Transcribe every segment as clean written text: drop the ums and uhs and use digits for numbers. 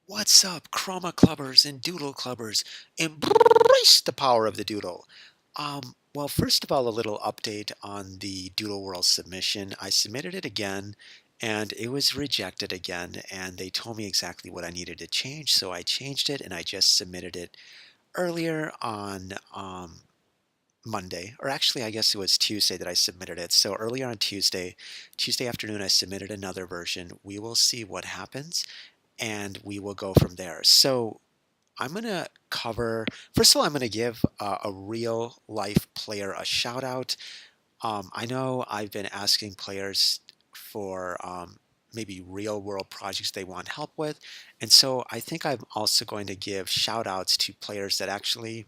What's up, Chroma Clubbers and Doodle Clubbers? Embrace the power of the Doodle. Well, first of all, a little update on the Doodle World submission. I submitted it again, and it was rejected again, and they told me exactly what I needed to change, so I changed it, and I just submitted it earlier on Monday, or actually, I guess it was Tuesday that I submitted it. So earlier on Tuesday afternoon, I submitted another version. We will see what happens and we will go from there. So I'm going to cover, first of all, I'm going to give a real life player a shout out. I know I've been asking players for maybe real world projects they want help with. And so I think I'm also going to give shout outs to players that actually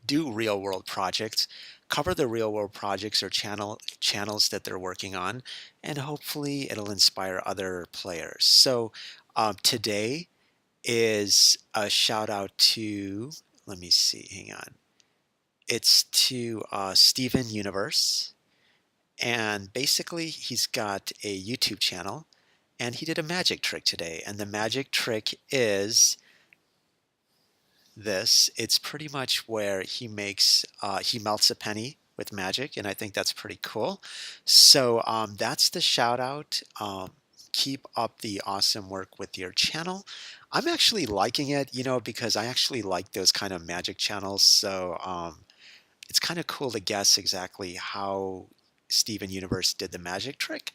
do real world projects, cover the real world projects or channels that they're working on, and hopefully it'll inspire other players. So today is a shout out to, let me see, hang on. It's to Steven Universe. And basically, he's got a YouTube channel and he did a magic trick today. And the magic trick is this. It's pretty much where he melts a penny with magic. And I think that's pretty cool. So that's the shout out. Keep up the awesome work with your channel. I'm actually liking it, because I actually like those kind of magic channels. So it's kind of cool to guess exactly how Steven Universe did the magic trick.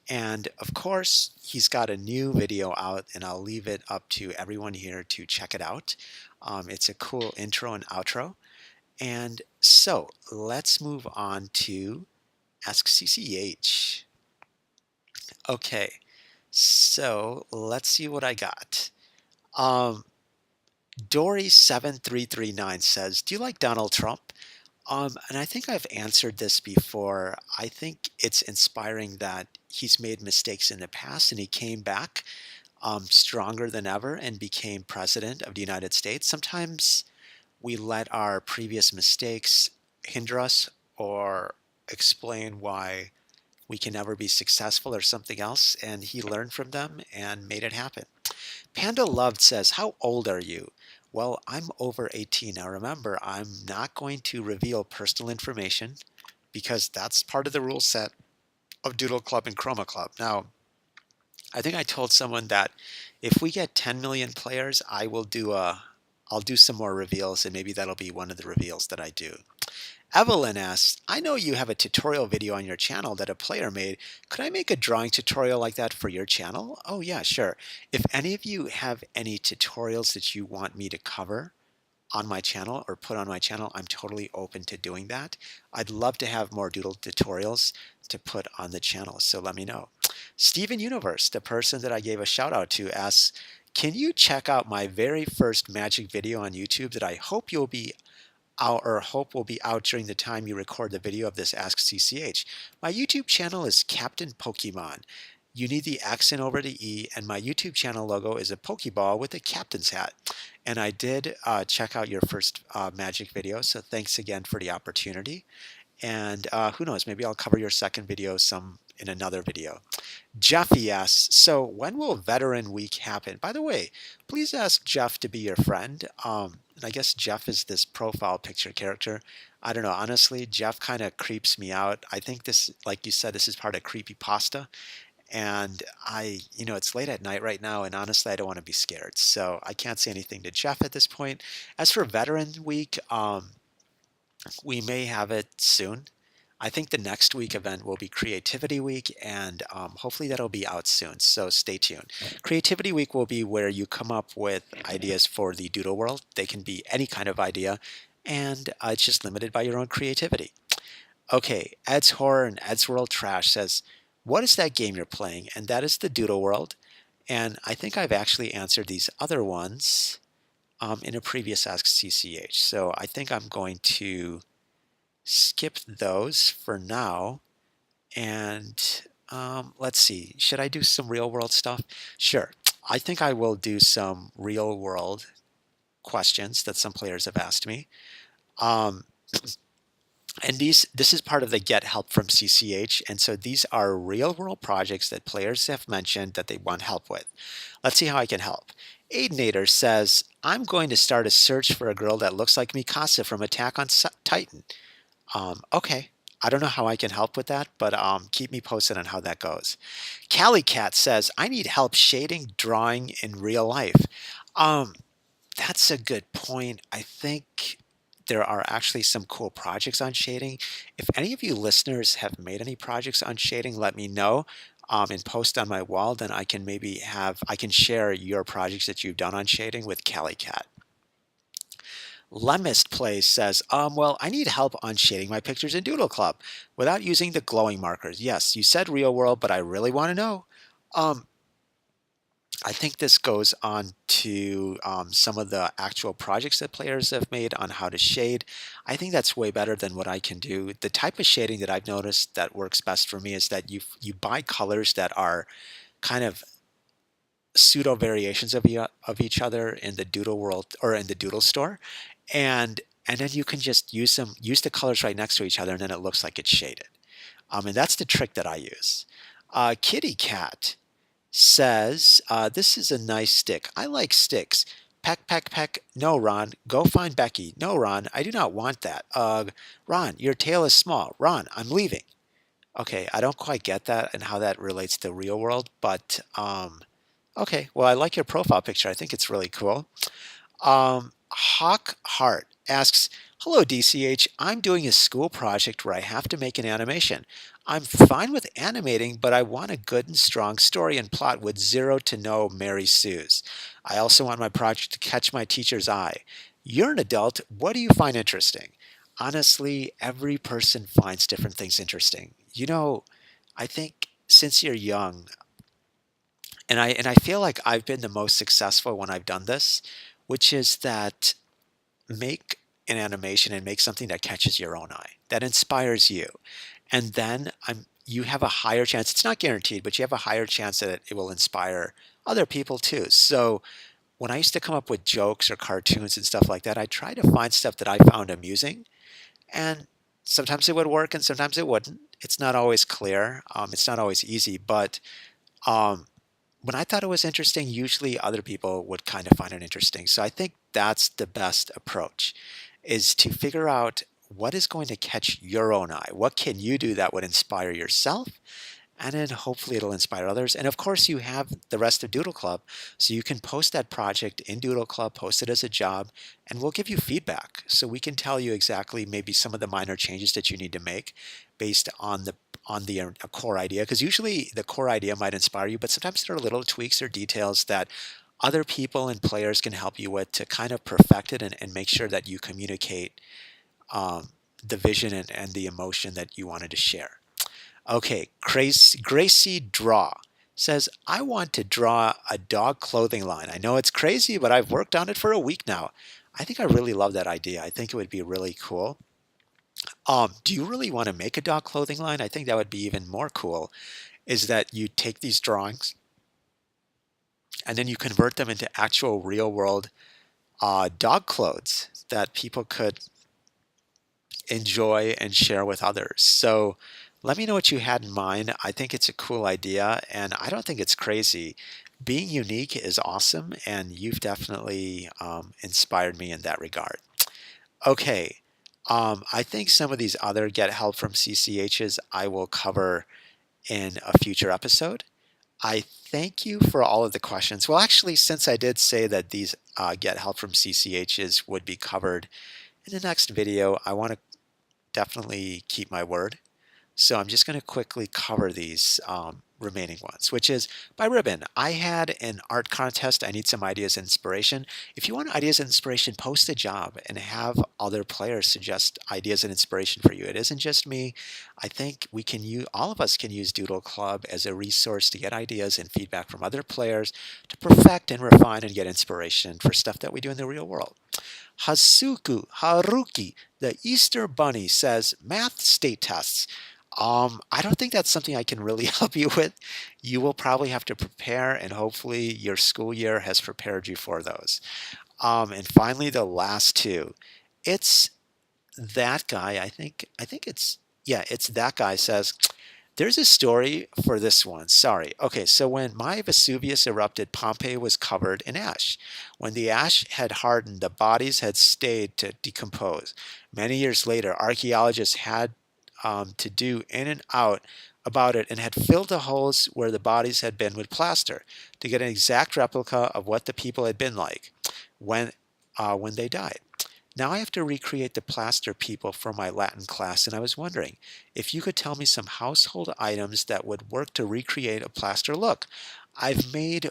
And of course, he's got a new video out, and I'll leave it up to everyone here to check it out. It's a cool intro and outro. And so let's move on to Ask CCH. Okay, so let's see what I got. Um, Dory7339 says, do you like Donald Trump? And I think I've answered this before. I think it's inspiring that he's made mistakes in the past and he came back stronger than ever and became president of the United States. Sometimes we let our previous mistakes hinder us or explain why we can never be successful or something else, and he learned from them and made it happen. Panda Loved says, how old are you? Well, I'm over 18. Now remember, I'm not going to reveal personal information because that's part of the rule set of Doodle Club and Chroma Club. Now, I think I told someone that if we get 10 million players, I'll do some more reveals, and maybe that'll be one of the reveals that I do. Evelyn asks, I know you have a tutorial video on your channel that a player made. Could I make a drawing tutorial like that for your channel? Oh yeah, sure. If any of you have any tutorials that you want me to cover on my channel or put on my channel, I'm totally open to doing that. I'd love to have more doodle tutorials to put on the channel, so let me know. Steven Universe, the person that I gave a shout out to, asks, can you check out my very first magic video on YouTube that I hope you'll be or hope will be out during the time you record the video of this Ask CCH. My YouTube channel is Captain Pokemon. You need the accent over the E, and my YouTube channel logo is a Pokeball with a captain's hat. And I did check out your first magic video, so thanks again for the opportunity. And who knows, maybe I'll cover your second video in another video. Jeffy asks, so when will Veteran Week happen? By the way, please ask Jeff to be your friend. And I guess Jeff is this profile picture character. I don't know. Honestly, Jeff kind of creeps me out. I think this, like you said, this is part of creepypasta. And it's late at night right now, and honestly, I don't want to be scared. So I can't say anything to Jeff at this point. As for Veteran Week, we may have it soon. I think the next week event will be Creativity Week, and hopefully that'll be out soon, so stay tuned. Creativity Week will be where you come up with ideas for the doodle world. They can be any kind of idea, and it's just limited by your own creativity. Okay, Ed's Horror and Ed's World Trash says, what is that game you're playing? And that is the Doodle World, and I think I've actually answered these other ones in a previous Ask CCH, so I think I'm going to skip those for now. And let's see, should I do some real world stuff? Sure. I think I will do some real world questions that some players have asked me. Um, and this is part of the Get Help from CCH. And so these are real world projects that players have mentioned that they want help with. Let's see how I can help. Aidenator says, I'm going to start a search for a girl that looks like Mikasa from Attack on Titan. Okay. I don't know how I can help with that, but keep me posted on how that goes. Callie Cat says, I need help shading drawing in real life. Um, that's a good point. I think there are actually some cool projects on shading. If any of you listeners have made any projects on shading, let me know and post on my wall. Then I can share your projects that you've done on shading with Callie Cat. Lemist Plays says, well, I need help on shading my pictures in Doodle Club without using the glowing markers. Yes, you said real world, but I really want to know. Um, I think this goes on to some of the actual projects that players have made on how to shade. I think that's way better than what I can do. The type of shading that I've noticed that works best for me is that you buy colors that are kind of pseudo variations of each other in the Doodle world or in the Doodle store, and then you can just use the colors right next to each other, and then it looks like it's shaded. And that's the trick that I use. Kitty Cat says, this is a nice stick. I like sticks. Peck, peck, peck. No, Ron. Go find Becky. No, Ron. I do not want that. Ron, your tail is small. Ron, I'm leaving. Okay, I don't quite get that and how that relates to real world, but okay. Well, I like your profile picture. I think it's really cool. Hawk Hart asks, hello, DCH. I'm doing a school project where I have to make an animation. I'm fine with animating, but I want a good and strong story and plot with zero to no Mary Sue's. I also want my project to catch my teacher's eye. You're an adult. What do you find interesting? Honestly, every person finds different things interesting. I think since you're young, and I feel like I've been the most successful when I've done this, which is that make an animation and make something that catches your own eye, that inspires you. And then you have a higher chance, it's not guaranteed, but you have a higher chance that it will inspire other people too. So when I used to come up with jokes or cartoons and stuff like that, I try to find stuff that I found amusing. And sometimes it would work and sometimes it wouldn't. It's not always clear. It's not always easy, but um, when I thought it was interesting, usually other people would kind of find it interesting. So I think that's the best approach is to figure out what is going to catch your own eye. What can you do that would inspire yourself? And then hopefully it'll inspire others. And of course, you have the rest of Doodle Club. So you can post that project in Doodle Club, post it as a job, and we'll give you feedback. So we can tell you exactly maybe some of the minor changes that you need to make based on the core idea. Because usually the core idea might inspire you, but sometimes there are little tweaks or details that other people and players can help you with to kind of perfect it and make sure that you communicate um, the vision and the emotion that you wanted to share. Okay, Gracie Draw says, I want to draw a dog clothing line. I know it's crazy, but I've worked on it for a week now. I think I really love that idea. I think it would be really cool. Do you really want to make a dog clothing line? I think that would be even more cool, is that you take these drawings and then you convert them into actual real world dog clothes that people could enjoy and share with others. So let me know what you had in mind. I think it's a cool idea and I don't think it's crazy. Being unique is awesome, and you've definitely inspired me in that regard. Okay, I think some of these other get help from CCHs I will cover in a future episode. I thank you for all of the questions. Well, actually, since I did say that these get help from CCHs would be covered in the next video, I want to definitely keep my word. So I'm just going to quickly cover these remaining ones, which is by Ribbon. I had an art contest. I need some ideas and inspiration. If you want ideas and inspiration, post a job and have other players suggest ideas and inspiration for you. It isn't just me. I think we can use, all of us can use Doodle Club as a resource to get ideas and feedback from other players to perfect and refine and get inspiration for stuff that we do in the real world. Haruki, the Easter Bunny, says math state tests. I don't think that's something I can really help you with. You will probably have to prepare, and hopefully your school year has prepared you for those. And finally, the last two. It's that guy. I think it's, yeah, it's that guy says, There's a story for this one. Sorry. Okay, so when my Vesuvius erupted, Pompeii was covered in ash. When the ash had hardened, the bodies had stayed to decompose. Many years later, archaeologists had to do in and out about it and had filled the holes where the bodies had been with plaster to get an exact replica of what the people had been like when when they died. Now I have to recreate the plaster people for my Latin class, and I was wondering if you could tell me some household items that would work to recreate a plaster look. I've made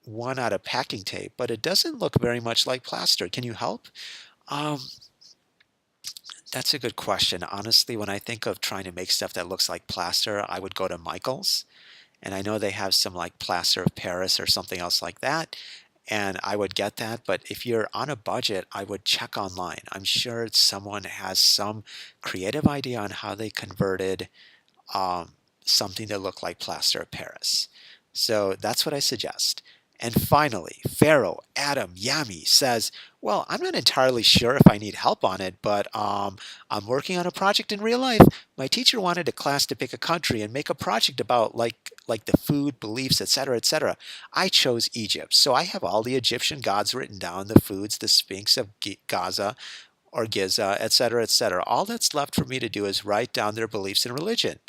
one out of packing tape, but it doesn't look very much like plaster. Can you help? Um, that's a good question. Honestly, when I think of trying to make stuff that looks like plaster, I would go to Michael's, and I know they have some like plaster of Paris or something else like that, and I would get that. But if you're on a budget, I would check online. I'm sure someone has some creative idea on how they converted um, something that looked like plaster of Paris. So that's what I suggest. And finally, Pharaoh Adam Yami says, well, I'm not entirely sure if I need help on it, but I'm working on a project in real life. My teacher wanted a class to pick a country and make a project about like the food, beliefs, etc., etc. I chose Egypt, so I have all the Egyptian gods written down, the foods, the Sphinx of Gaza, or Giza, etc., etc. All that's left for me to do is write down their beliefs in religion.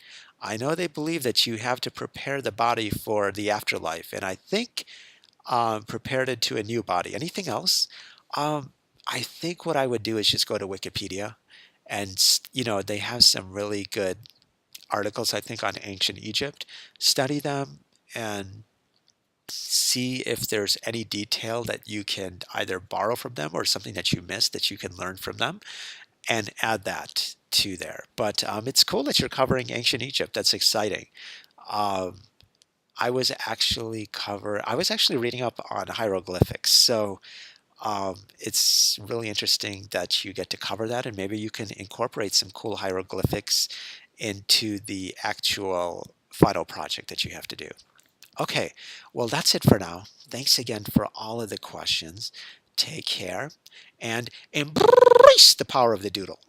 I know they believe that you have to prepare the body for the afterlife, and I think prepared it to a new body. Anything else? I think what I would do is just go to Wikipedia, and they have some really good articles. I think on ancient Egypt. Study them and see if there's any detail that you can either borrow from them or something that you missed that you can learn from them and add that to there. But it's cool that you're covering ancient Egypt. That's exciting. Um, I was actually reading up on hieroglyphics. So it's really interesting that you get to cover that, and maybe you can incorporate some cool hieroglyphics into the actual final project that you have to do. Okay, well, that's it for now. Thanks again for all of the questions. Take care and embrace the power of the doodle.